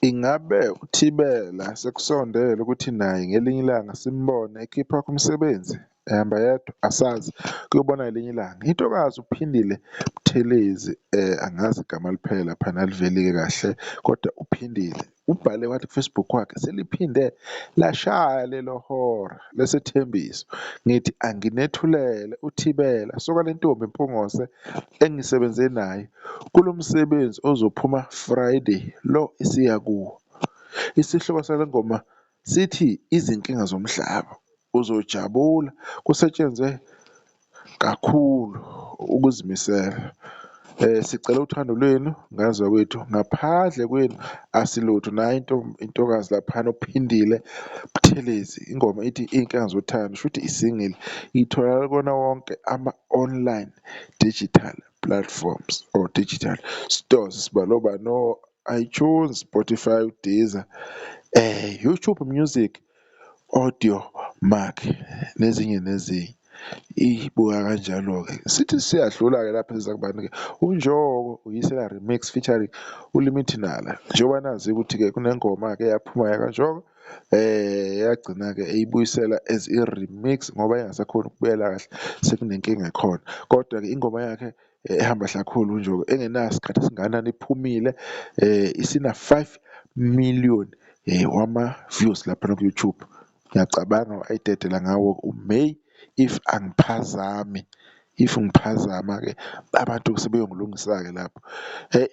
Ingabe uThibela sekusondele ukuthi naye ngelinye ilanga simbone ekhipha umsebenzi ehamba yedwa? Asazi, kuyobona ngelinye ilanga. Intokazi uPhindile Buthelezi, angazi igama liphela laphana aliveli-ke kahle, kodwa uPhindile ubhale wathi kuFacebook wakhe, seliphinde lashaya lelo hora lesethembiso. Ngithi anginethulele uThibela soka le ntombi impungose engisebenze naye kulo msebenzi ozophuma Friday lo isiya kuwo. Isihloko sale ngoma sithi izinkinga zomhlaba. Uzojabula, kusetshenzwe kakhulu ukuzimisela. Sicela uthando lwenu ngazwa kwethu, ngaphandle kwenu asilutho. Nayo intokazi laphana uPhindile Buthelezi, ingoma ithi iy'nkinga zothando, shuthi isingile itholakala kona wonke ama-online digital platforms or digital stores, sibaloba no-iTunes, Spotify, Deezer, YouTube Music, Audio Mac nezinye nezinye. Ibuka kanjalo-ke, sithi siyadlula-ke lapha siza kubani-ke uNjoko uyisela remix featuring uLimit Nala. Njengoba nazi ukuthi-ke kunengoma-ke eyaphuma yakaNjoko, yagcina-ke eyibuyisela as i-remix ngoba engasakhoni ukubuyela kahle, sekunenkinga ekhona. Kodwa-ke ingoma yakhe ehamba kakhulu uNjoko engenayo isikhathi esingakanani iphumile, isina-5 million wama-views lapha ku-YouTube. Ngiyacabanga ayidedela ngawo uMay if angiphazami, if ngiphazama-ke abantu sebeyongilungisa-ke lapho.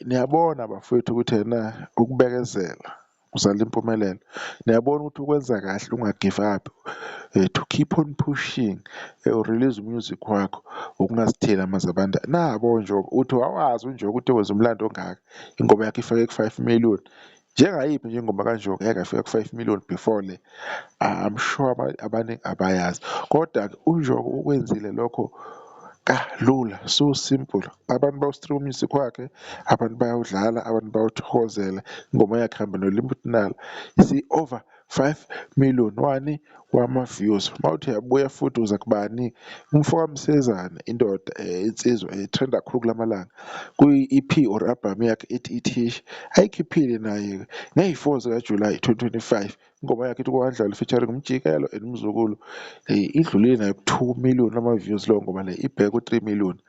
Niyabona bafowethu ukuthi ena ukubekezela kuzala impumelelo. Niyabona ukuthi ukwenza kahle unga-give up, to keep on pushing, urelease umusic wakho, ukungazitheli amazabanda. Nabo Njobo, uthi wawazi uNjoko ukuthi wenza umlando ongaka, ingoma yakhe ifake ku-5 million. Njengayiphi nje ingoma kaNjoko yake afika ku-5 million before le? I'm sure abaningi abayazi, kodwa-ke uNjoko ukwenzile lokho kalula, so simple. Abantu bawu-stream umusic wakhe, abantu bayawudlala, abantu bawuthokozela. Ingoma yakhe ihamba noLimit Nala isi-over 5 million wani wama-views. Mawuthi uyabuya futhi uza kubani? Umfoka Msezane, indoda insizwa trend kakhulu kulamalanga, kwi-EP or album yakhe ethi Ithishi ayikhiphile naye ngey'4 zikaJulayi 2025. Ingoma yakhe ithi Kwandlala featuring uMjikelo and uMzukulu, idlulile nayo ku-2 million ama-views leyo ngoma le, ibheke ku-3 million.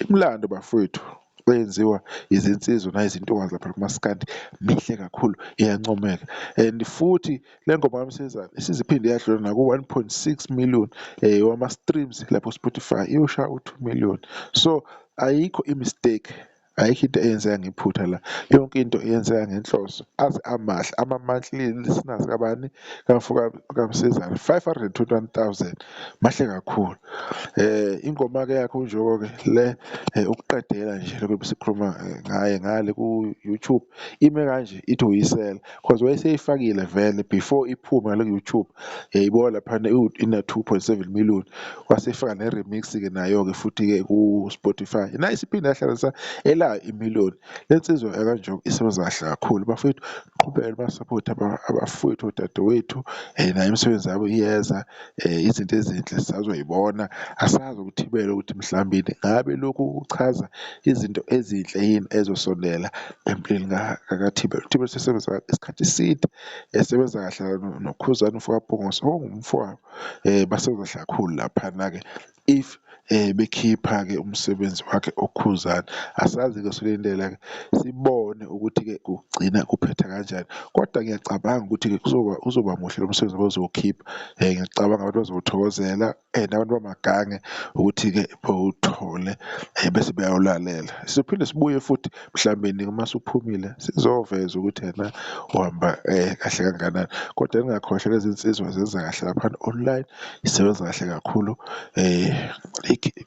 Imlando bafowethu eyenziwa izinsizwa nayizintokazi lapha kumaskandi mihle kakhulu, iyancomeka. And futhi le ngoma kaMsezane isiziphinde yadlula naku-1.6 million wama-streams lapho Spotify, iyoshaya u-2 million. So ayikho i-mistake, ayikho into eyenzeka ngephutha la, yonke into eyenzeka ngenhloso. Aze amahle ama-monthly listeners kabani kamfoka kaMsezane 521,000, mahle kakhulu. Ingoma-ke yakhe uNjoko-ke le, ukuqedela nje lokho besikhuluma ngaye ngale ku-YouTube, ime kanje ithi uyisela cause wayeseyifakile vele before iphume ngale ku-YouTube, yayibona laphana ina-2.7 million, wasefaka ne-remix-ke nayo-ke futhi-ke ku-Spotify, nayo isiphinde yahlanganisa elayo i-million. Le nsizwa yakaNjoko isebenza kahle kakhulu bafowethu, qhubekeni basaphote abafowethu odadewethu, nayo imisebenzi yabo iyeza, izinto ezinhle sisazoyibona. Asazi ukuThibela ukuthi mhlawumbe ngabe lokhu kuchaza izinto ezinhle yini ezosondela empilweni kaThibela. uThibela sesebenza isikhathi eside, esebenza kahle noKhuzani umfoka Mpungose ongumfowabo, basebenza kahle kakhulu laphana-ke. If bekhipha-ke umsebenzi wakhe uKhuzani, asazi-ke silindele-ke sibone ukuthi-ke kugcina kuphetha kanjani, kodwa ngiyacabanga ukuthi-ke uzoba muhle lo msebenzi abazowukhipha. Ngiyacabanga abantu bazowuthokozela and abantu bamagange ukuthi-ke bawuthole, bese bayawulalela. Sizophinde sibuye futhi mhlawumbe mase uphumile sizoveza ukuthi yena uhamba kahle kangakanani, kodwa ningakhohlwa lezi nsizwa zenza kahle laphana online, isebenza kahle kakhulu.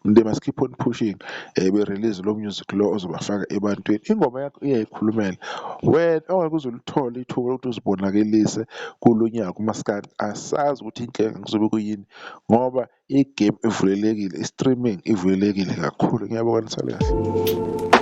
They must keep on pushing, be-release lo music lo ozobafaka ebantwini. Ingoma yakho iyayikhulumela wena ongeke uze ulithole ithuba lokuthi uzibonakalise kulo nyaka kumaskandi. Asazi ukuthi inkinga kuzobe kuyini ngoba i-game ivulelekile, i-streaming ivulelekile kakhulu. Ngiyabonga, nisale kahle.